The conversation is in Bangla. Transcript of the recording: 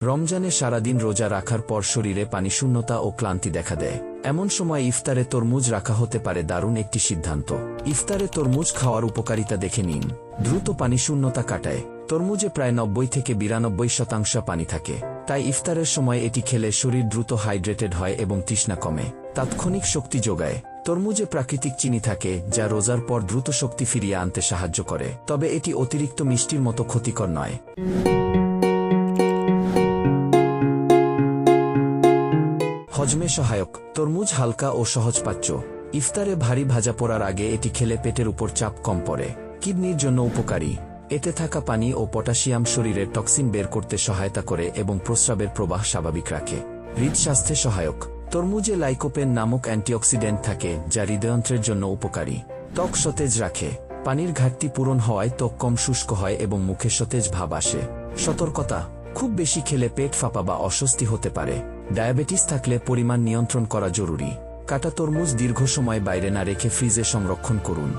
রমজানে সারাদিন রোজা রাখার পর শরীরে পানিশূন্যতা ও ক্লান্তি দেখা দেয়। এমন সময় ইফতারে তরমুজ রাখা হতে পারে দারুণ একটি সিদ্ধান্ত। ইফতারে তরমুজ খাওয়ার উপকারিতা দেখে নিন। দ্রুত পানিশূন্যতা কাটায়। তরমুজে প্রায় 90 থেকে 92% পানি থাকে, তাই ইফতারের সময় এটি খেলে শরীর দ্রুত হাইড্রেটেড হয় এবং তৃষ্ণা কমে, তাৎক্ষণিক শক্তি যোগায়। তরমুজে প্রাকৃতিক চিনি থাকে যা রোজার পর দ্রুত শক্তি ফিরিয়ে আনতে সাহায্য করে, তবে এটি অতিরিক্ত মিষ্টির মতো ক্ষতিকর নয়। হজমে সহায়ক। তরমুজ হালকা ও সহজপাচ্য। ইফতারে ভারী ভাজা পড়ার আগে এটি খেলে পেটের উপর চাপ কম পড়ে। কিডনির জন্য উপকারী। এতে থাকা পানি ও পটাশিয়াম শরীরের টক্সিন বের করতে সহায়তা করে এবং প্রস্রাবের প্রবাহ স্বাভাবিক রাখে। হৃদস্বাস্থ্যে সহায়ক। তরমুজে লাইকোপেন নামক অ্যান্টিঅক্সিডেন্ট থাকে যা হৃদযন্ত্রের জন্য উপকারী। ত্বক সতেজ রাখে। পানির ঘাটতি পূরণ হওয়ায় ত্বক কম শুষ্ক হয় এবং মুখে সতেজ ভাব আসে। সতর্কতা: খুব বেশি খেলে পেট ফাঁপা বা অস্বস্তি হতে পারে। ডায়াবেটিস থাকলে পরিমাণ নিয়ন্ত্রণ করা জরুরি। কাটা তরমুজ দীর্ঘ সময় বাইরে না রেখে ফ্রিজে সংরক্ষণ করুন।